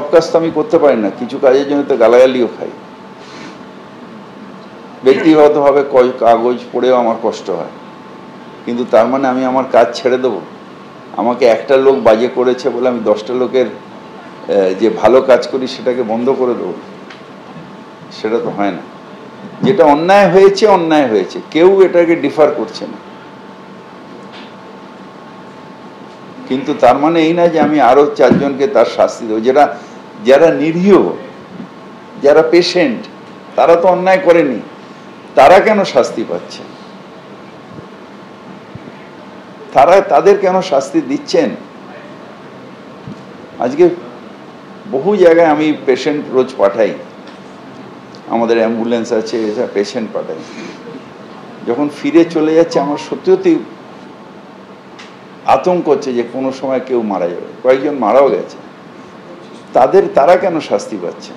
সব কাজ তো আমি করতে পারি না, কিছু কাজের জন্য তো গালাগালিও খাই। ব্যক্তিগতভাবে কাগজ পড়েও আমার কষ্ট হয়, কিন্তু তার মানে আমি আমার কাজ ছেড়ে দেবো? আমাকে একটা লোক বাজে করেছে বলে আমি 10টা লোকের যে ভালো কাজ করি সেটাকে বন্ধ করে দেবো? সেটা তো হয় না। যেটা অন্যায় হয়েছে অন্যায় হয়েছে, কেউ এটাকে ডিফার করছে না, কিন্তু তার মানে এই না যে আমি আরো 4 জনকে তার শাস্তি দেবো। যারা নিরীহ, যারা পেশেন্ট, তারা তো অন্যায় করেনি, তারা কেন শাস্তি পাচ্ছে? তাদের কেন শাস্তি দিচ্ছেন? আজকে বহু জায়গায় আমি পেশেন্ট রোজ পাঠাই, আমাদের অ্যাম্বুলেন্স আছে, এসব পেশেন্ট পাঠাই। যখন ফিরে চলে যাচ্ছে আমার সত্যি সত্যি আতঙ্ক হচ্ছে যে কোনো সময় কেউ মারা যাবে। কয়েকজন মারাও গেছে। তারা কেন শাস্তি পাচ্ছে?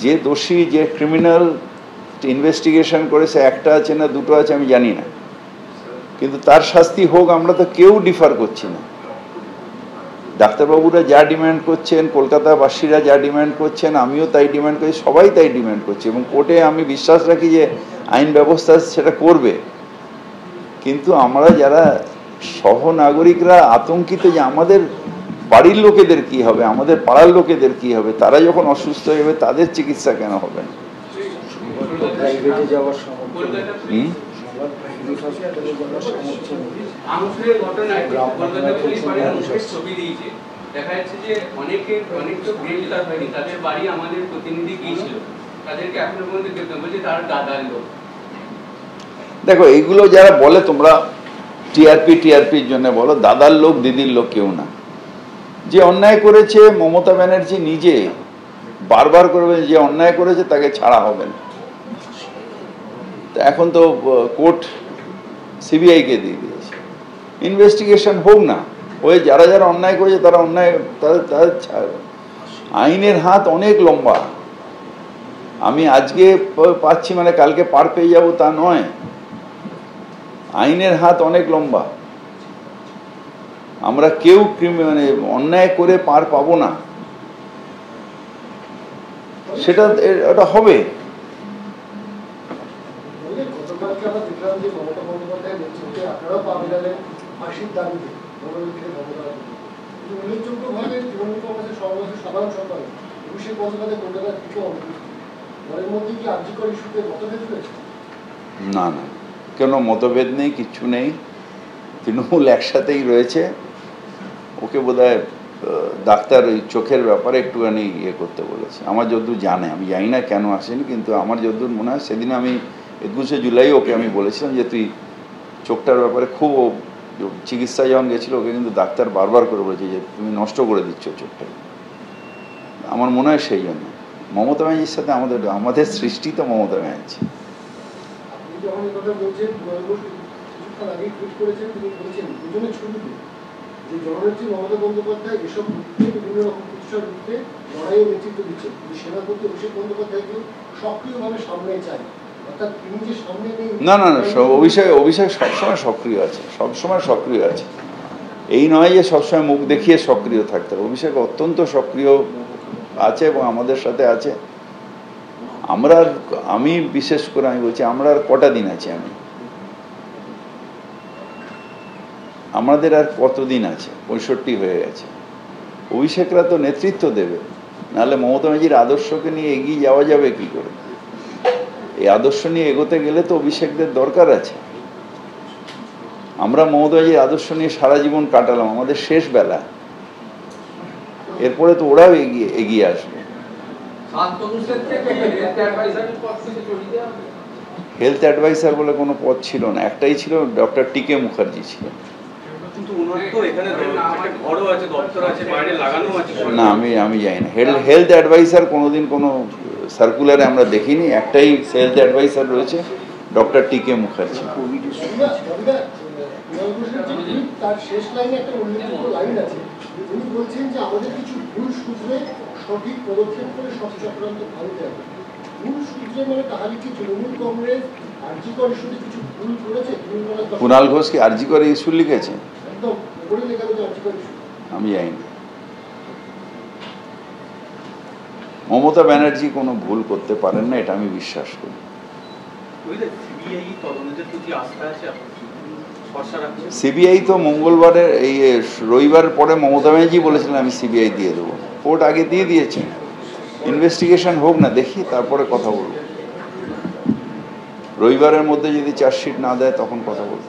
যে দোষী, যে ক্রিমিনাল ইনভেস্টিগেশন করেছে, একটা আছে না দুটো আছে আমি জানি না, কিন্তু তার শাস্তি হোক, আমরা তো কেউ ডিফার করছি না। ডাক্তারবাবুরা যা ডিমান্ড করছেন, কলকাতাবাসীরা যা ডিমান্ড করছেন, আমিও তাই ডিমান্ড করছি, সবাই তাই ডিমান্ড করছে, এবং কোর্টে আমি বিশ্বাস রাখি যে আইন ব্যবস্থা সেটা করবে। কিন্তু আমরা যারা সহনাগরিকরা আতঙ্কিত যে আমাদের বাড়ির লোকেদের কি হবে, আমাদের পাড়ার লোকেদের কি হবে, তারা যখন অসুস্থ হয়ে যাবে তাদের চিকিৎসা কেন হবে না? দেখো, এইগুলো যারা বলে তোমরা টিআরপির জন্য বলো, দাদার লোক দিদির লোক কেউ না। যে অন্যায় করেছে, মমতা ব্যানার্জি নিজে বারবার করবে যে অন্যায় করেছে তাকে ছাড়া হবে না। এখন তো কোর্ট সিবিআইকে দিয়ে দিয়েছে, ইনভেস্টিগেশন হোক না, ওই যারা যারা অন্যায় করেছে তারা অন্যায়, তাদের আইনের হাত অনেক লম্বা। আমি আজকে পাচ্ছি মানে কালকে পার পেয়ে যাব তা নয়, আইনের হাত অনেক লম্বা। আমরা কেউ মানে অন্যায় করে পার পাবো না, সেটা এটা হবে। না না, কেন মতভেদ নেই, কিচ্ছু নেই, তৃণমূল একসাথেই রয়েছে। ওকে বোধহয় ডাক্তার ওই চোখের ব্যাপারে একটুখানি ইয়ে করতে বলেছে, আমার যতদূর জানে, আমি জানি না কেন আসেনি, কিন্তু আমার যতদূর মনে হয় সেদিন আমি 21শে জুলাই ওকে আমি বলেছিলাম যে তুই চোখটার ব্যাপারে খুব, চিকিৎসা যখন গেছিল ওকে কিন্তু ডাক্তার বারবার করে বলেছে যে তুমি নষ্ট করে দিচ্ছ চোখটা। আমার মনে হয় সেই জন্য মমতা ব্যানার্জির সাথে আমাদের সৃষ্টি তো মমতা ব্যানার্জি। না না না, অভিষেক সবসময় সক্রিয় আছে, সবসময় সক্রিয় আছে। এই নয় যে সবসময় মুখ দেখিয়ে সক্রিয় থাকতে হবে, অভিষেক অত্যন্ত সক্রিয় আছে এবং আমাদের সাথে আছে। আমি বিশেষ করে আমি বলছি, আমরা আর কটা দিন আছে, আমাদের আর কতদিন আছে? 65 হয়ে গেছে। অভিষেকরা তো নেতৃত্ব দেবে, নাহলে মমতা ব্যানার্জির আদর্শকে নিয়ে এগিয়ে যাওয়া যাবে কি করে? এই আদর্শ নিয়ে এগোতে গেলে তো অভিষেকদের দরকার আছে। আমরা মমতা ব্যানার্জির আদর্শ নিয়ে সারা জীবন কাটালাম, আমাদের শেষ বেলা, এরপরে তো ওরাও এগিয়ে আসবে। হেলথ অ্যাডভাইসার বলে কোনো পদ ছিল না, একটাই ছিল, ডক্টর টিকে মুখার্জি ছিল। না, আমি জানি না হেলথ অ্যাডভাইসার কোনোদিন কোনো সার্কুলারে আমরা দেখিনি। একটাই হেলথ অ্যাডভাইসার রয়েছে, ডক্টর টিকে মুখার্জি। কুণাল ঘোষ কি আরজি করে ইস্যু লিখেছে? আমি জানি না। মমতা ব্যানার্জি কোনো ভুল করতে পারেন না, এটা আমি বিশ্বাস করি। সিবিআই তো মঙ্গলবারের এই রবিবার পরে মমতা ব্যানার্জি বলেছিলেন আমি সিবিআই দিয়ে দেবো, কোর্ট আগে দিয়ে দিয়েছেন। ইনভেস্টিগেশন হোক না, দেখি তারপরে কথা বলবো। রবিবারের মধ্যে যদি চার্জশিট না দেয় তখন কথা বলবো।